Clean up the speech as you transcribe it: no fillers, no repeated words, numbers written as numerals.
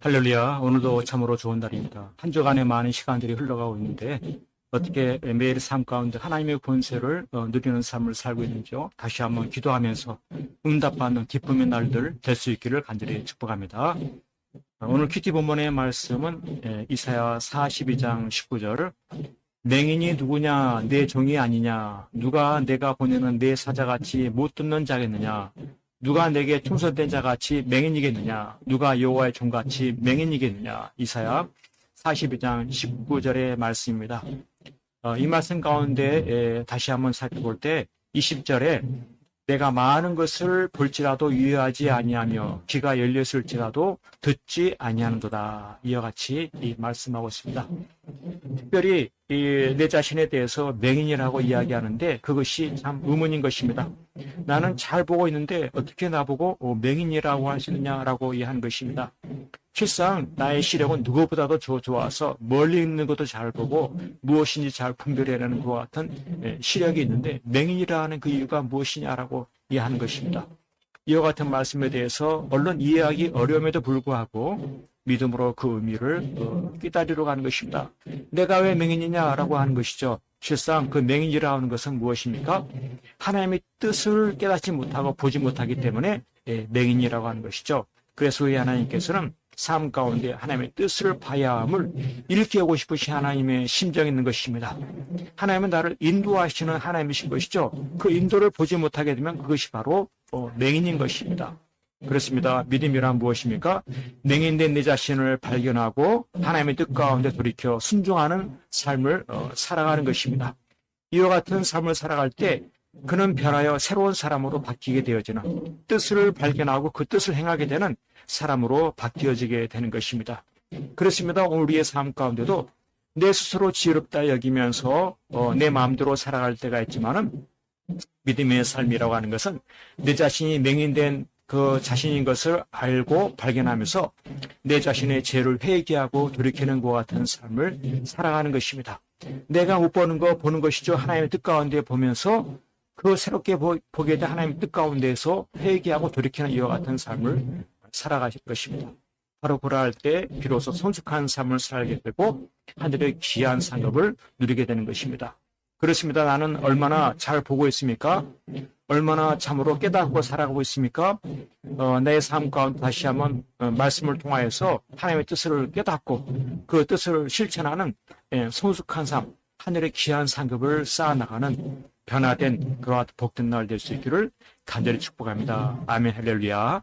할렐루야. 오늘도 참으로 좋은 날입니다. 한 주간에 많은 시간들이 흘러가고 있는데 어떻게 매일 삶 가운데 하나님의 권세를 누리는 삶을 살고 있는지요. 다시 한번 기도하면서 응답받는 기쁨의 날들 될 수 있기를 간절히 축복합니다. 오늘 큐티 본문의 말씀은 이사야 42장 19절, 맹인이 누구냐, 내 종이 아니냐, 누가 내가 보내는 내 사자같이 못 듣는 자겠느냐, 누가 내게 충성된 자같이 맹인이겠느냐, 누가 여호와의 종같이 맹인이겠느냐. 이사야 42장 19절의 말씀입니다. 이 말씀 가운데 다시 한번 살펴볼 때 20절에 내가 많은 것을 볼지라도 유의하지 아니하며 귀가 열렸을지라도 듣지 아니하는도다. 이와 같이 말씀하고 있습니다. 특별히 내 자신에 대해서 맹인이라고 이야기하는데 그것이 참 의문인 것입니다. 나는 잘 보고 있는데 어떻게 나보고 맹인이라고 할 수 있느냐라고 이해하는 것입니다. 실상 나의 시력은 누구보다도 좋아서 멀리 있는 것도 잘 보고 무엇인지 잘 분별해내는 것과 같은 시력이 있는데 맹인이라는 그 이유가 무엇이냐라고 이해하는 것입니다. 이와 같은 말씀에 대해서 얼른 이해하기 어려움에도 불구하고 믿음으로 그 의미를 깨달으러 가는 것입니다. 내가 왜 맹인이냐라고 하는 것이죠. 실상 그 맹인이라고 하는 것은 무엇입니까? 하나님의 뜻을 깨닫지 못하고 보지 못하기 때문에 맹인이라고 하는 것이죠. 그래서 우리 하나님께서는 삶 가운데 하나님의 뜻을 봐야 함을 일깨우고 싶으신 하나님의 심정이 있는 것입니다. 하나님은 나를 인도하시는 하나님이신 것이죠. 그 인도를 보지 못하게 되면 그것이 바로 맹인인 것입니다. 그렇습니다. 믿음이란 무엇입니까? 맹인된 내 자신을 발견하고 하나님의 뜻 가운데 돌이켜 순종하는 삶을 살아가는 것입니다. 이와 같은 삶을 살아갈 때 그는 변하여 새로운 사람으로 바뀌게 되어지는, 뜻을 발견하고 그 뜻을 행하게 되는 사람으로 바뀌어지게 되는 것입니다. 그렇습니다. 오늘 우리의 삶 가운데도 내 스스로 지혜롭다 여기면서 내 마음대로 살아갈 때가 있지만은 믿음의 삶이라고 하는 것은 내 자신이 맹인된 그 자신인 것을 알고 발견하면서 내 자신의 죄를 회개하고 돌이키는 것 같은 삶을 살아가는 것입니다. 내가 못 보는 거 보는 것이죠. 하나님의 뜻 가운데 보면서 그 새롭게 보게 된 하나님의 뜻 가운데에서 회개하고 돌이키는 이와 같은 삶을 살아가실 것입니다. 바로 그러할 때 비로소 성숙한 삶을 살게 되고 하늘의 귀한 상급을 누리게 되는 것입니다. 그렇습니다. 나는 얼마나 잘 보고 있습니까? 얼마나 참으로 깨닫고 살아가고 있습니까? 내 삶 가운데 다시 한번 말씀을 통하여서 하나님의 뜻을 깨닫고 그 뜻을 실천하는 성숙한 삶, 하늘의 귀한 상급을 쌓아나가는 변화된 그와 복된 날 될 수 있기를 간절히 축복합니다. 아멘, 할렐루야.